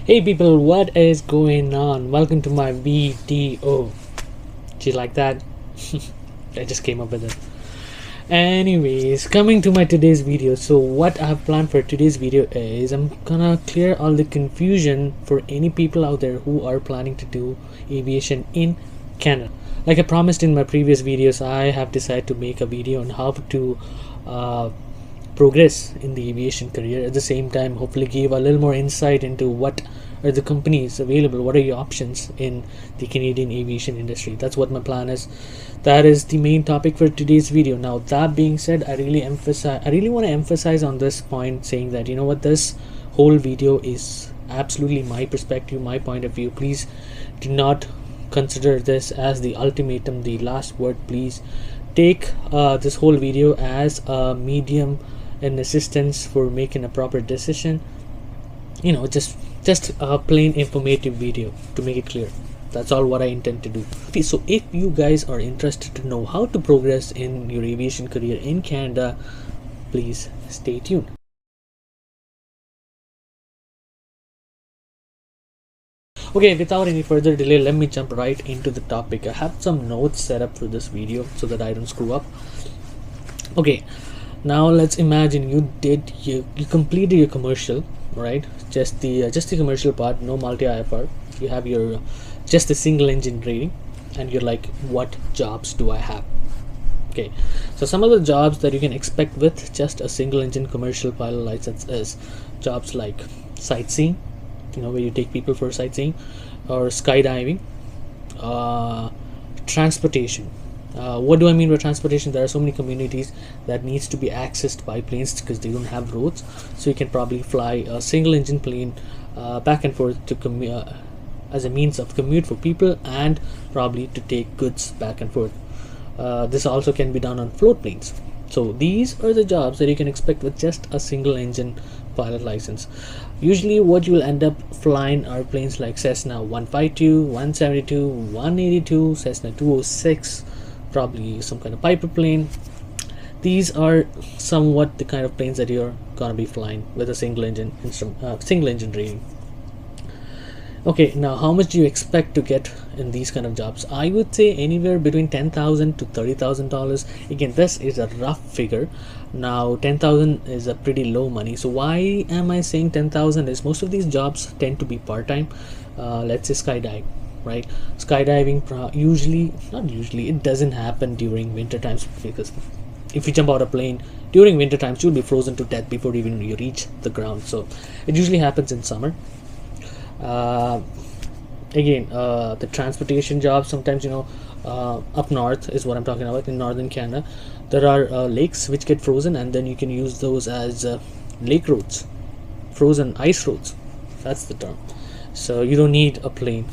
Hey people, what is going on? Welcome to my video. Do you like that? I just came up with it. Anyways, coming to my today's video. So what I have planned for today's video is I'm gonna clear all the confusion for any people out there who are planning to do aviation in Canada. Like I promised in my previous videos, I have decided to make a video on how to progress in the aviation career. At the same time, hopefully give a little more insight into what are the companies available, what are your options in the Canadian aviation industry. That's what my plan is. That is the main topic for today's video. Now that being said, I really want to emphasize on this point, saying that you know what, this whole video is absolutely my perspective, my point of view. Please do not consider this as the ultimatum, the last word. Please take this whole video as a medium and assistance for making a proper decision. You know, just a plain informative video to make it clear. That's all what I intend to do. Okay, so if you guys are interested to know how to progress in your aviation career in Canada, please stay tuned. Okay, without any further delay, let me jump right into the topic. I have some notes set up for this video so that I don't screw up. Okay, now let's imagine you completed your commercial, right? Just the commercial part, no multi IFR. You have your just a single engine rating, and you're like, what jobs do I have? Okay, so some of the jobs that you can expect with just a single engine commercial pilot license is jobs like sightseeing, you know, where you take people for sightseeing, or skydiving, transportation. What do I mean by transportation? There are so many communities that needs to be accessed by planes because they don't have roads, so you can probably fly a single engine plane back and forth to as a means of commute for people, and probably to take goods back and forth. This also can be done on float planes. So these are the jobs that you can expect with just a single engine pilot license. Usually what you'll end up flying are planes like Cessna 152, 172, 182, Cessna 206, probably some kind of Piper plane. These are somewhat the kind of planes that you're gonna be flying with a single engine rating. Okay, now how much do you expect to get in these kind of jobs? I would say anywhere between $10,000 to $30,000. Again, this is a rough figure. Now $10,000 is a pretty low money. So why am I saying 10,000? Is most of these jobs tend to be part-time. Let's say skydive, right? Skydiving it doesn't happen during winter times, because if you jump out a plane during winter times, you'll be frozen to death before even you reach the ground. So it usually happens in summer. The transportation jobs, sometimes, you know, up north is what I'm talking about. In northern Canada, there are lakes which get frozen, and then you can use those as lake roads, frozen ice roads. That's the term. So you don't need a plane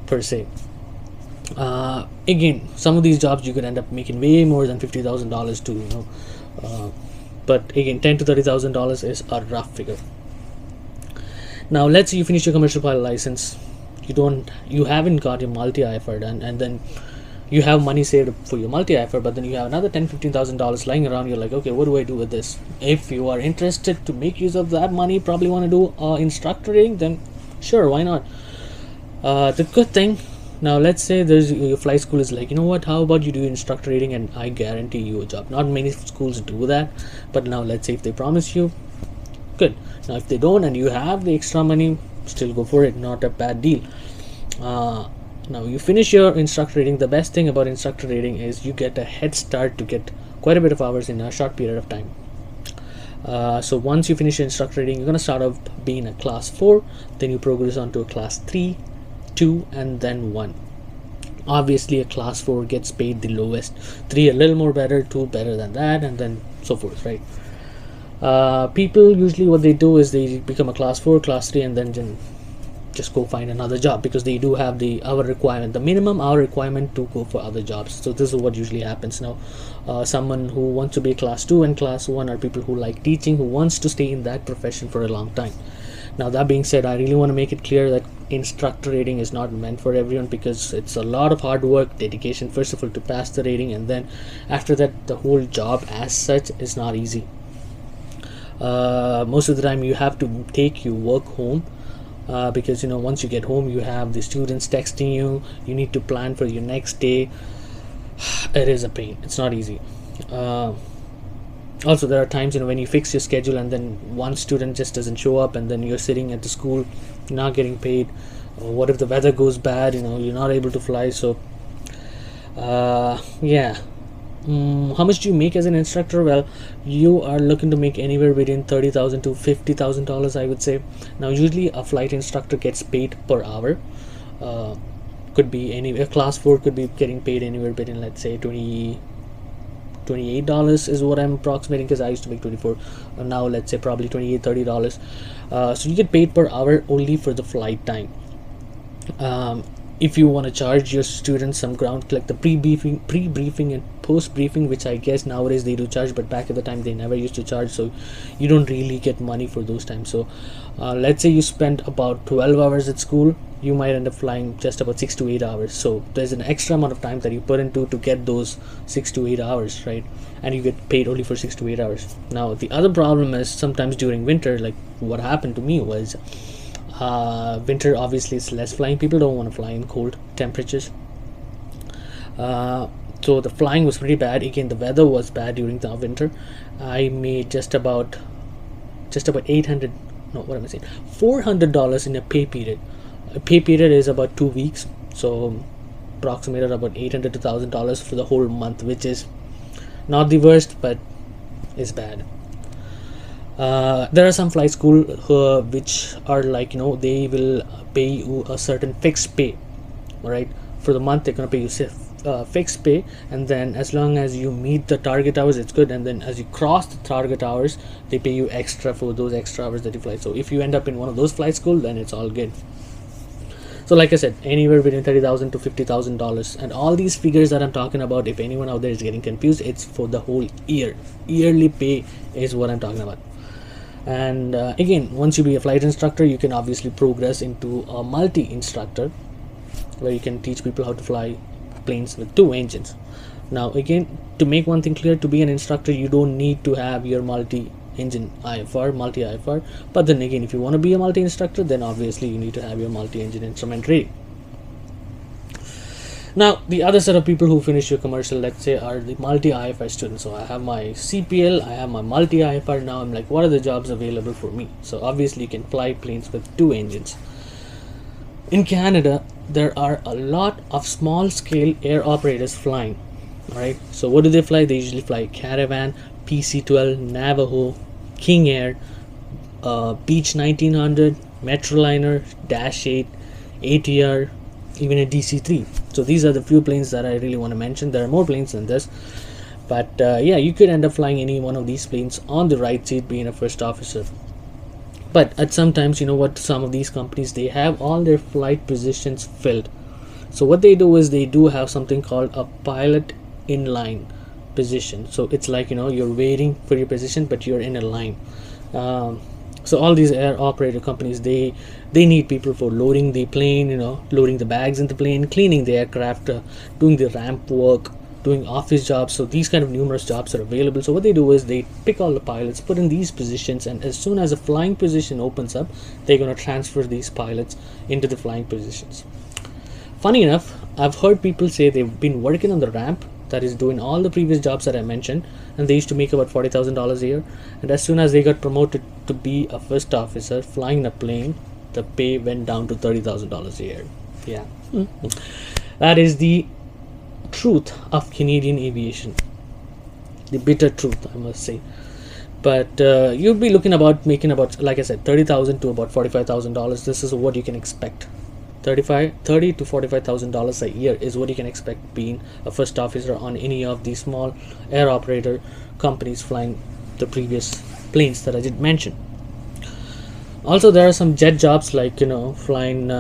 per se. Again, some of these jobs you could end up making way more than $50,000 to, you know, but again, $10,000 to $30,000 is a rough figure. Now let's say you finish your commercial pilot license, you haven't got your multi IFR done, and then you have money saved for your multi IFR, but then you have another $10,000-$15,000 lying around. You're like, okay, what do I do with this? If you are interested to make use of that money, probably want to do instructor rating, then sure, why not? The good thing, now let's say your flight school is like, you know what, how about you do instructor rating and I guarantee you a job. Not many schools do that, but now let's say if they promise you, good. Now if they don't and you have the extra money, still go for it. Not a bad deal. Now you finish your instructor rating. The best thing about instructor rating is you get a head start to get quite a bit of hours in a short period of time. So once you finish your instructor rating, you're going to start off being a class 4, then you progress on to a class 3, 2, and then 1. Obviously a class 4 gets paid the lowest, 3 a little more better, 2 better than that, and then so forth, right? People usually what they do is they become a class 4, class 3, and then just go find another job, because they do have the hour requirement, the minimum hour requirement to go for other jobs. So this is what usually happens. Now someone who wants to be class 2 and class 1 are people who like teaching, who wants to stay in that profession for a long time. Now that being said, I really want to make it clear that instructor rating is not meant for everyone, because it's a lot of hard work, dedication, first of all, to pass the rating, and then after that the whole job as such is not easy. Most of the time you have to take your work home because once you get home, you have the students texting you. You need to plan for your next day. It is a pain. It's not easy. Also, there are times when you fix your schedule and then one student just doesn't show up, and then you're sitting at the school not getting paid. What if the weather goes bad? You're not able to fly. So yeah. How much do you make as an instructor? Well, you are looking to make anywhere between $30,000 to $50,000, I would say. Now, usually a flight instructor gets paid per hour. Could be a class 4 could be getting paid anywhere between, let's say, $28 is what I'm approximating, because I used to make 24. Now let's say probably $28-$30. So you get paid per hour only for the flight time. If you want to charge your students some ground, like the pre-briefing and post-briefing, which I guess nowadays they do charge, but back at the time they never used to charge, so you don't really get money for those times. So let's say you spend about 12 hours at school, you might end up flying just about 6 to 8 hours. So there's an extra amount of time that you put into to get those 6 to 8 hours, right? And you get paid only for 6 to 8 hours. Now the other problem is sometimes during winter, like what happened to me was, winter obviously is less flying. People don't want to fly in cold temperatures. So the flying was pretty bad. Again, the weather was bad during the winter. I made just about $800, no, what am I saying, $400 in a pay period. A pay period is about 2 weeks, so approximated about $800 to $1,000 for the whole month, which is not the worst, but is bad. There are some flight school which are like, they will pay you a certain fixed pay. All right, for the month they're going to pay you fixed pay, and then as long as you meet the target hours, it's good, and then as you cross the target hours, they pay you extra for those extra hours that you fly. So if you end up in one of those flight school, then it's all good. So like I said, anywhere between $30,000 to $50,000, and all these figures that I'm talking about, if anyone out there is getting confused, it's for the whole year. Yearly pay is what I'm talking about. And again, once you be a flight instructor, you can obviously progress into a multi-instructor, where you can teach people how to fly planes with 2 engines. Now again, to make one thing clear, to be an instructor, you don't need to have your multi-engine multi-IFR. But then again, if you want to be a multi-instructor, then obviously you need to have your multi-engine instrument reading. Now, the other set of people who finish your commercial, let's say, are the multi-IFR students. So I have my CPL, I have my multi-IFR. Now I'm like, what are the jobs available for me? So obviously you can fly planes with 2 engines. In Canada, there are a lot of small scale air operators flying. All right, so what do they fly? They usually fly Caravan, PC-12, Navajo, King Air, Beech 1900, Metroliner, Dash 8, ATR, even a DC-3. So these are the few planes that I really want to mention. There are more planes than this, but yeah, you could end up flying any one of these planes on the right seat, being a first officer. But at sometimes, some of these companies, they have all their flight positions filled. So what they do is they do have something called a pilot in line position. So it's like, you're waiting for your position, but you're in a line. So all these air operator companies, they need people for loading the plane, loading the bags in the plane, cleaning the aircraft, doing the ramp work, doing office jobs. So these kind of numerous jobs are available. So what they do is they pick all the pilots, put in these positions, and as soon as a flying position opens up, they're going to transfer these pilots into the flying positions. Funny enough, I've heard people say they've been working on the ramp, that is doing all the previous jobs that I mentioned, and they used to make about $40,000 a year, and as soon as they got promoted to be a first officer flying a plane, the pay went down to $30,000 a year. Yeah. That is the truth of Canadian aviation, the bitter truth, I must say. But you'll be looking about making about, like I said, $30,000 to about $45,000. This is what you can expect. $30,000 to $45,000 a year is what you can expect being a first officer on any of these small air operator companies flying the previous planes that I did mention. Also, there are some jet jobs, like flying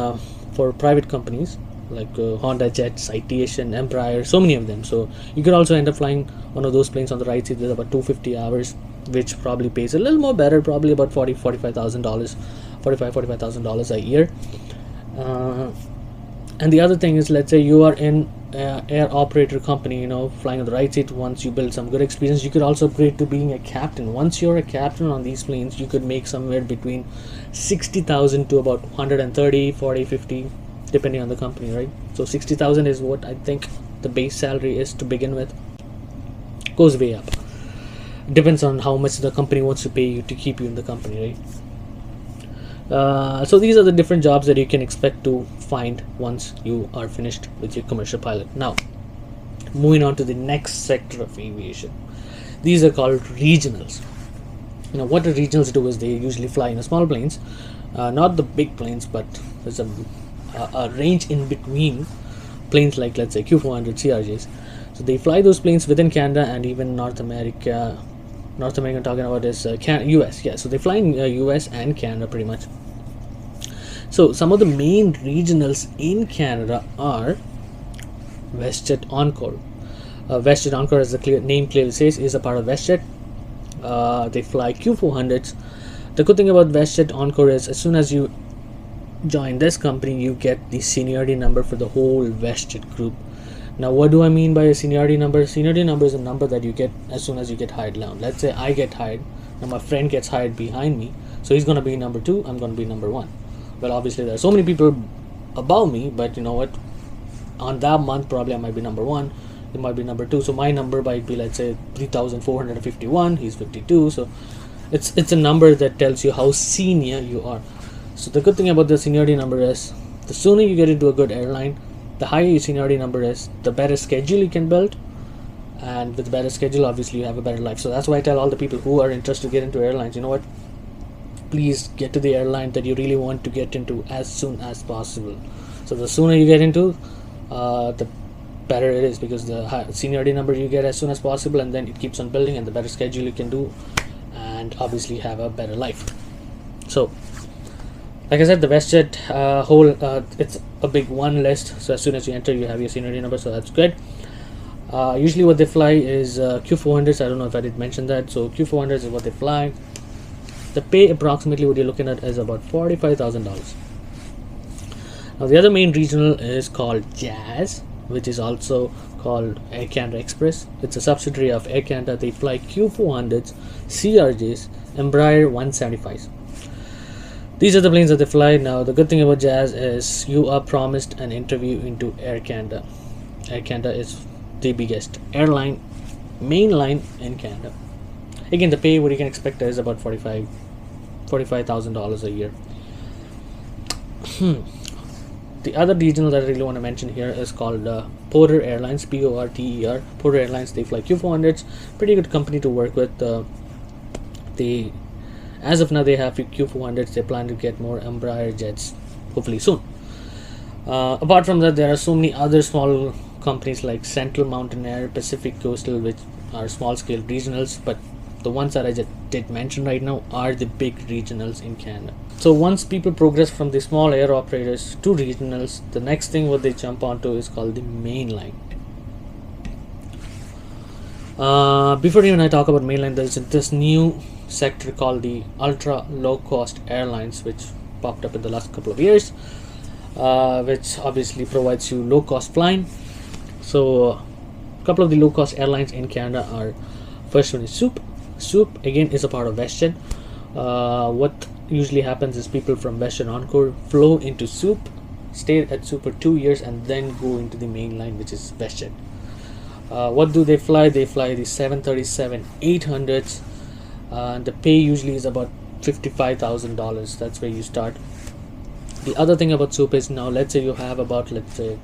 for private companies like Honda Jet, Aviation, Embraer, so many of them. So you could also end up flying one of those planes on the right seat with about 250 hours, which probably pays a little more better, probably about $45,000 a year. And the other thing is, let's say you are in air operator company, flying on the right seat. Once you build some good experience, you could also upgrade to being a captain. Once you're a captain on these planes, you could make somewhere between 60,000 to about 130, 40, 50, depending on the company, right? So 60,000 is what I think the base salary is to begin with. Goes way up. Depends on how much the company wants to pay you to keep you in the company, right? So these are the different jobs that you can expect to find once you are finished with your commercial pilot. Now, moving on to the next sector of aviation. These are called regionals. What the regionals do is they usually fly in the small planes, not the big planes, but there's a range in between planes, like let's say Q400 CRJs. So they fly those planes within Canada and even North America. North America I'm talking about is US. Yeah, so they fly in US and Canada pretty much. So some of the main regionals in Canada are WestJet Encore. WestJet Encore, as the name clearly says, is a part of WestJet. They fly Q400s. The good thing about WestJet Encore is, as soon as you join this company, you get the seniority number for the whole WestJet group. Now, what do I mean by a seniority number? Seniority number is a number that you get as soon as you get hired down. Let's say I get hired, and my friend gets hired behind me, so he's going to be number 2, I'm going to be number 1. Well, obviously there are so many people above me, but you know what, on that month probably I might be number 1, it might be number 2, so my number might be, let's say, 3,451, he's 52. So it's a number that tells you how senior you are. So the good thing about the seniority number is, the sooner you get into a good airline, the higher your seniority number is, the better schedule you can build, and with better schedule, obviously you have a better life. So that's why I tell all the people who are interested to get into airlines, you know what, please get to the airline that you really want to get into as soon as possible. So the sooner you get into, the better it is, because the seniority number you get as soon as possible, and then it keeps on building, and the better schedule you can do, and obviously have a better life. So like I said, the WestJet whole it's a big one list. So as soon as you enter, you have your seniority number, so that's good. Usually what they fly is Q400s. I don't know if I did mention that. So Q400s is what they fly. The pay approximately, what you're looking at, is about $45,000. Now the other main regional is called Jazz, which is also called Air Canada Express. It's a subsidiary of Air Canada. They fly Q400s, CRJs, Embraer 175s. These are the planes that they fly. Now the good thing about Jazz is you are promised an interview into Air Canada. Air Canada is the biggest airline, mainline in Canada. Again, the pay, what you can expect, is about $45,000 a year. The other regional that I really want to mention here is called Porter Airlines, Porter. Porter Airlines, they fly Q400s. Pretty good company to work with. As of now, they have Q400s. They plan to get more Embraer jets, hopefully soon. Apart from that, there are so many other small companies like Central Mountain Air, Pacific Coastal, which are small scale regionals, but the ones that I just did mention right now are the big regionals in Canada. So once people progress from the small air operators to regionals, the next thing what they jump onto is called the mainline. Before even I talk about mainline, there's this new sector called the ultra low cost airlines, which popped up in the last couple of years, which obviously provides you low cost flying. So a couple of the low cost airlines in Canada are, first one is Soup. Soup again is a part of WestJet. What usually happens is people from WestJet Encore flow into Soup, stay at Soup for 2 years, and then go into the main line, which is WestJet. What do they fly? They fly the 737-800s. The pay usually is about $55,000. That's where you start. The other thing about Soup is, now let's say you have about, let's say,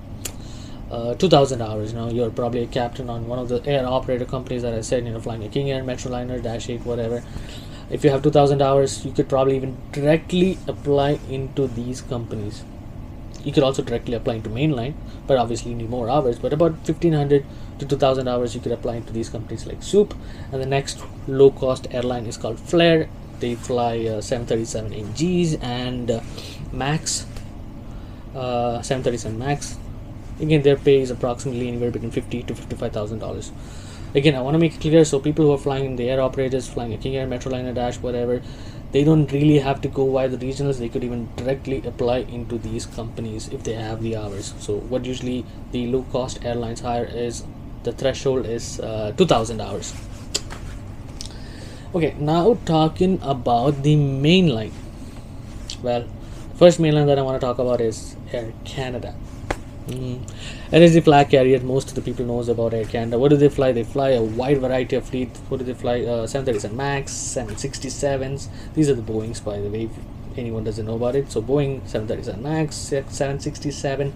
2,000 hours. Now you're probably a captain on one of the air operator companies that I said, flying a King Air, Metroliner, Dash 8, whatever. If you have 2,000 hours, you could probably even directly apply into these companies. You could also directly apply into mainline, but obviously you need more hours. But about 1,500 to 2,000 hours you could apply into these companies like Soup. And the next low cost airline is called Flair. They fly 737 and Max, 737 Max. Again, their pay is approximately anywhere between $50,000 to $55,000. Again, I want to make it clear, so people who are flying in the air operators, flying a King Air, Metroliner, Dash, whatever, they don't really have to go via the regionals. They could even directly apply into these companies if they have the hours. So what usually the low cost airlines hire is, the threshold is 2000 hours. Okay, now talking about the mainline. Well, first mainline that I want to talk about is Air Canada. It is the flag carrier most of the people knows about Air Canada. What do they fly? They fly a wide variety of fleet. What do they fly? 737 Max, 767s. These are the Boeings, by the way, if anyone doesn't know about it. So Boeing 737 Max, 767,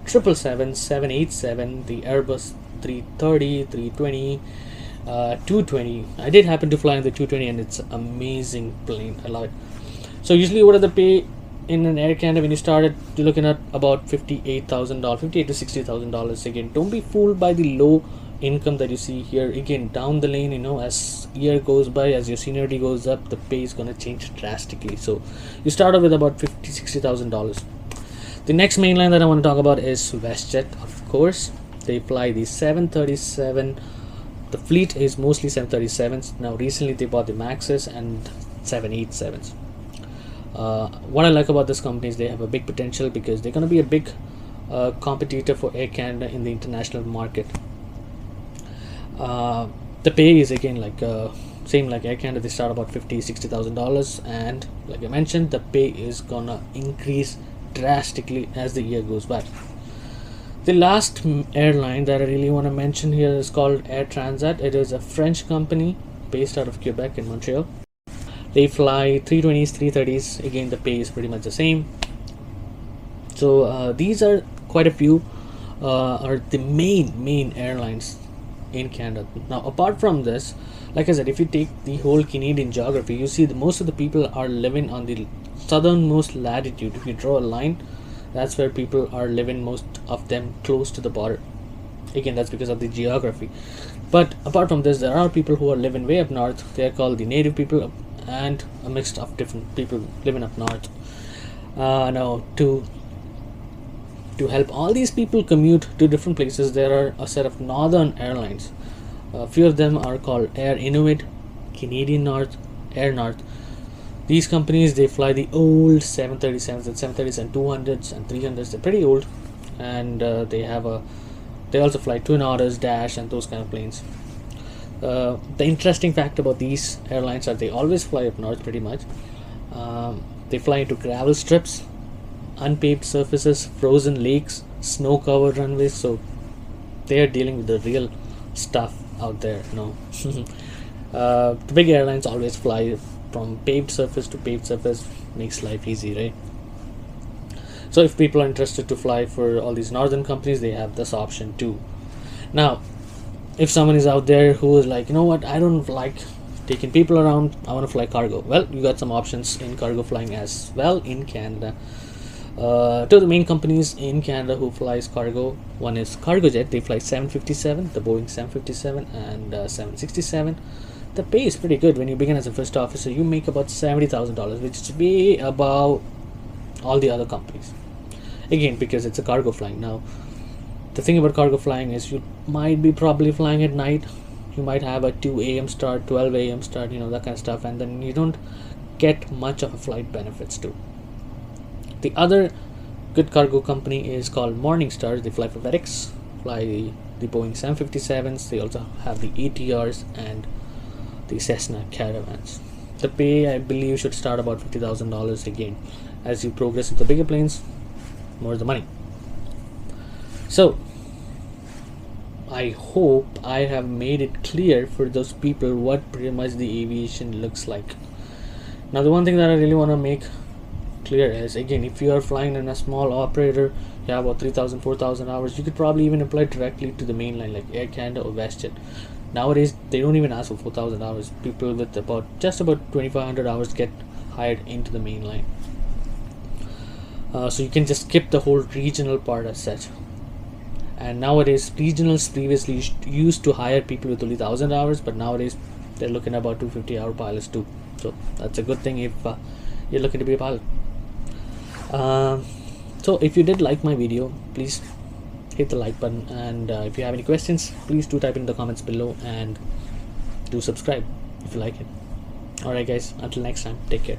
777, 787, the Airbus 330, 320, 220. I did happen to fly in the 220, and it's an amazing plane. I love it. So usually, what are the pay in an Air Canada when you started? You're looking at about $58,000, $58,000 to $60,000. Again, don't be fooled by the low income that you see here. Again, down the lane, as year goes by, as your seniority goes up, the pay is going to change drastically. So you start off with about $60,000. The next mainline that I want to talk about is WestJet. Of course, they fly the 737. The fleet is mostly 737s. Now recently they bought the Maxes and 787s. What I like about this company is they have a big potential, because they're going to be a big competitor for Air Canada in the international market. The pay is again like same like Air Canada. They start about $50,000-$60,000, and like I mentioned, the pay is gonna increase drastically as the year goes by. The last airline that I really want to mention here is called Air Transat. It is a French company based out of Quebec in Montreal. They fly 320s, 330s. Again, the pay is pretty much the same. So these are quite a few are the main airlines in Canada. Now, apart from this, like I said, if you take the whole Canadian geography, you see that most of the people are living on the southernmost latitude. If you draw a line, that's where people are living, most of them close to the border. Again, that's because of the geography. But apart from this, there are people who are living way up north. They are called the native people, and a mix of different people living up north. Now, to help all these people commute to different places, there are a set of northern airlines. A few of them are called Air Inuit, Canadian North, Air North. These companies, they fly the old 737s and 737 200s and 300s. They're pretty old, and they also fly Twin Otters, Dash, and those kind of planes. The interesting fact about these airlines are they always fly up north pretty much. They fly into gravel strips, unpaved surfaces, frozen lakes, snow-covered runways. So they are dealing with the real stuff out there. The big airlines always fly from paved surface to paved surface. Makes life easy, right? So if people are interested to fly for all these northern companies, they have this option too. Now, if someone is out there who is like, you know what, I don't like taking people around, I want to fly cargo. Well, you got some options in cargo flying as well in Canada. Two of the main companies in Canada who flies cargo, one is Cargojet. They fly 757, the Boeing 757 and 767. The pay is pretty good. When you begin as a first officer, you make about $70,000, which is way above all the other companies. Again, because it's a cargo flying. Now, the thing about cargo flying is you might be probably flying at night. You might have a 2 a.m. start, 12 a.m. start, that kind of stuff, and then you don't get much of a flight benefits too. The other good cargo company is called Morningstar. They fly for FedEx, fly the Boeing 757s. They also have the ATRs and the Cessna Caravans. The pay, I believe, should start about $50,000. Again, as you progress into bigger planes, more the money. So I hope I have made it clear for those people what pretty much the aviation looks like. Now, the one thing that I really want to make clear is, again, if you are flying in a small operator, you have about 3,000, 4,000 hours, you could probably even apply directly to the mainline like Air Canada or WestJet. Nowadays, they don't even ask for 4,000 hours. People with just about 2,500 hours get hired into the mainline. So you can just skip the whole regional part as such. And nowadays, regionals previously used to hire people with only 1,000 hours, but nowadays they're looking at about 250-hour pilots too. So that's a good thing if you're looking to be a pilot. So if you did like my video, please hit the like button, and if you have any questions, please do type in the comments below, and do subscribe if you like it. Alright guys, until next time, take care.